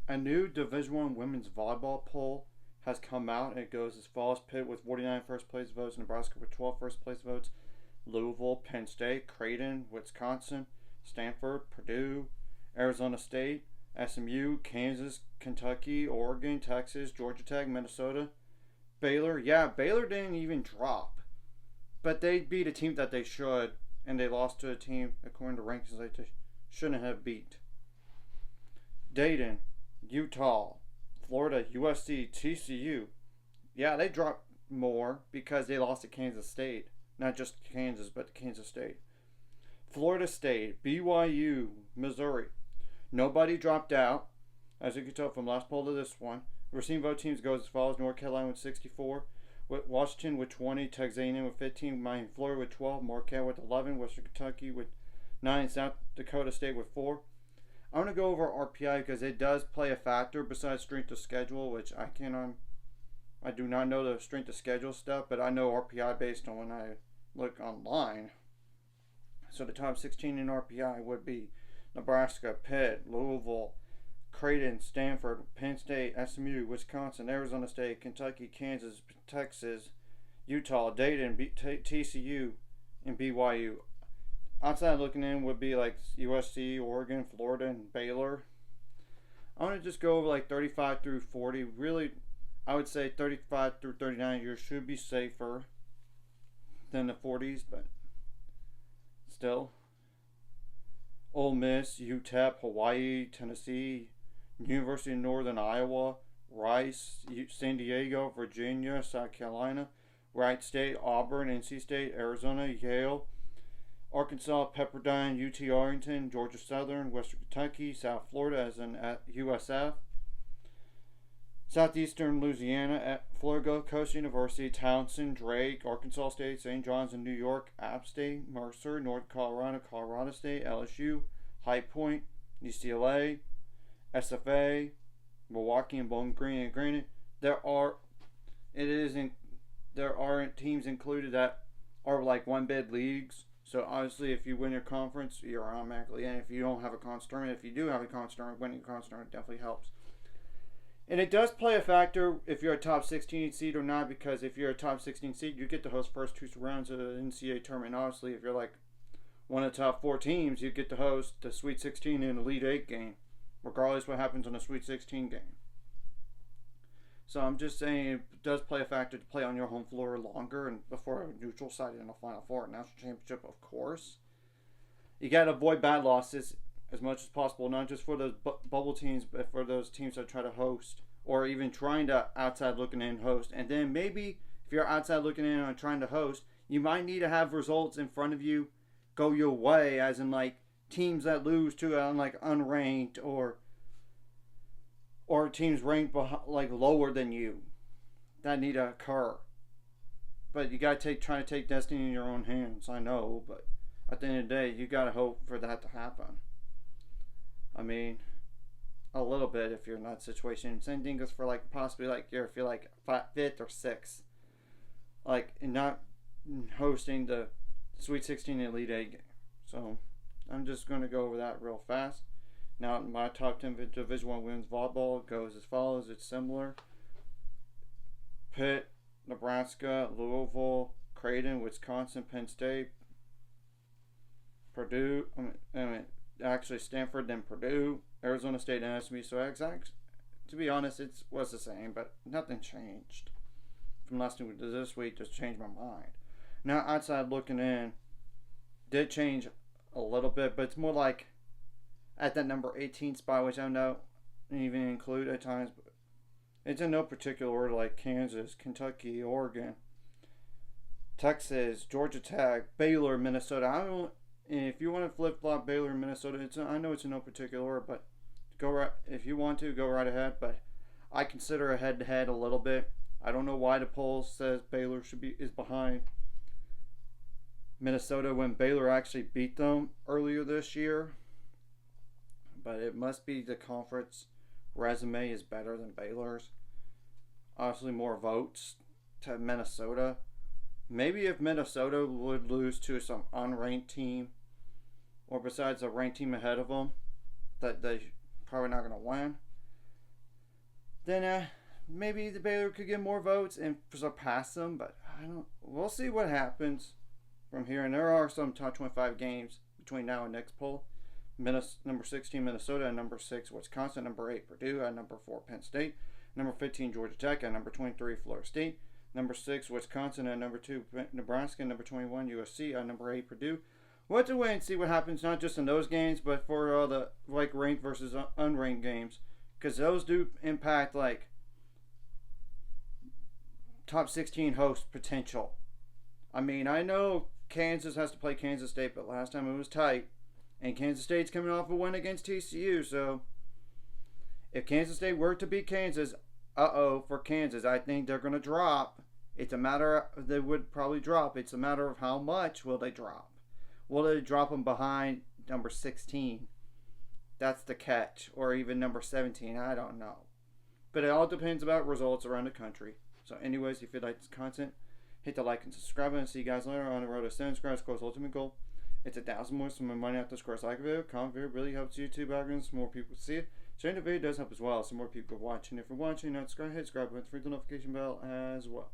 A new Division One women's volleyball poll has come out, and it goes as follows: Pitt with 49 first place votes, Nebraska with 12 first place votes, Louisville, Penn State, Creighton, Wisconsin, Stanford, Purdue, Arizona State, SMU, Kansas, Kentucky, Oregon, Texas, Georgia Tech, Minnesota, Baylor. Yeah, Baylor didn't even drop, but they beat a team that they should, and they lost to a team according to rankings that they shouldn't have beat. Dayton, Utah, Florida, USC, TCU. Yeah, they dropped more because they lost to Kansas State. Not just Kansas, but Kansas State. Florida State, BYU, Missouri. Nobody dropped out, as you can tell from last poll to this one. The receiving vote teams goes as follows: North Carolina with 64, Washington with 20, Texas A&M with 15, Miami, Florida with 12, Marquette with 11, Western Kentucky with 9, South Dakota State with 4. I want to go over RPI because it does play a factor besides strength of schedule, which I do not know the strength of schedule stuff, but I know RPI based on when I look online. So the top 16 in RPI would be Nebraska, Pitt, Louisville, Creighton, Stanford, Penn State, SMU, Wisconsin, Arizona State, Kentucky, Kansas, Texas, Utah, Dayton, TCU, and BYU. Outside looking in would be like USC, Oregon, Florida, and Baylor. I want to just go over like 35 through 40. Really, I would say 35 through 39 years should be safer than the 40s, but still. Ole Miss, UTEP, Hawaii, Tennessee, University of Northern Iowa, Rice, San Diego, Virginia, South Carolina, Wright State, Auburn, NC State, Arizona, Yale, Arkansas, Pepperdine, UT Arlington, Georgia Southern, Western Kentucky, South Florida as in USF, Southeastern Louisiana, Florida Gulf Coast University, Townsend, Drake, Arkansas State, St. John's in New York, App State, Mercer, North Colorado, Colorado State, LSU, High Point, UCLA, SFA, Milwaukee, and Bowling Green. And granted, there aren't teams included that are like one bid leagues. So obviously, if you win your conference, you're automatically in. If you don't have a conference tournament, if you do have a conference tournament, winning a conference tournament definitely helps. And it does play a factor if you're a top 16 seed or not, because if you're a top 16 seed, you get to host first two rounds of the NCAA tournament. Obviously, if you're like one of the top 4 teams, you get to host the Sweet 16 and Elite 8 game, regardless what happens on the Sweet 16 game. So I'm just saying it does play a factor to play on your home floor longer and before a neutral side in the Final Four. National championship, of course. You got to avoid bad losses as much as possible, not just for those bubble teams, but for those teams that try to host or even trying to outside looking in host. And then maybe if you're outside looking in and trying to host, you might need to have results in front of you go your way, as in like teams that lose to like unranked or teams ranked like lower than you that need to occur. But you gotta try to take destiny in your own hands. I know, but at the end of the day, you gotta hope for that to happen. I mean, a little bit if you're in that situation. Same thing goes for like possibly like if you're like 5th or 6th, like not hosting the Sweet 16 Elite 8 game. So I'm just gonna go over that real fast. Now, my top 10 Division I women's volleyball goes as follows. It's similar. Pitt, Nebraska, Louisville, Creighton, Wisconsin, Penn State, Purdue, actually Stanford, then Purdue, Arizona State, and SMU. So to be honest, it was the same, but nothing changed from last week to this week. Just changed my mind. Now, outside looking in, did change a little bit, but it's more like at that number 18 spot, which I don't even include at times, but it's in no particular order, like Kansas, Kentucky, Oregon, Texas, Georgia Tech, Baylor, Minnesota. If you want to flip flop Baylor and Minnesota, I know it's in no particular order, but if you want to go right ahead. But I consider a head to head a little bit. I don't know why the poll says Baylor is behind Minnesota when Baylor actually beat them earlier this year. But it must be the conference resume is better than Baylor's. Obviously, more votes to Minnesota. Maybe if Minnesota would lose to some unranked team, or besides a ranked team ahead of them, that they probably not going to win. then maybe the Baylor could get more votes and surpass them. But we'll see what happens from here. And there are some top 25 games between now and next poll. Number 16 Minnesota, number 6 Wisconsin, number 8 Purdue, number 4 Penn State, number 15 Georgia Tech, number 23 Florida State, number 6 Wisconsin, number 2 Nebraska, number 21 USC, number 8 Purdue. We'll have to wait and see what happens, not just in those games, but for all the ranked versus unranked games, because those do impact top 16 host potential. I mean, I know Kansas has to play Kansas State, but last time it was tight. And Kansas State's coming off a win against TCU, so if Kansas State were to beat Kansas, for Kansas, I think they're going to drop. It's a matter of, they would probably drop. It's a matter of how much will they drop. Will they drop them behind number 16? That's the catch. Or even number 17. I don't know. But it all depends about results around the country. So anyways, if you like this content, hit the like and subscribe. And see you guys later on the road to 7 subscribers. Score's ultimate goal. It's 1,000 more, so my money out the score. Like a video, comment video really helps YouTube algorithms. More people see it. Sharing the video does help as well, so more people are watching. If you're watching, hit subscribe button, hit the notification bell as well.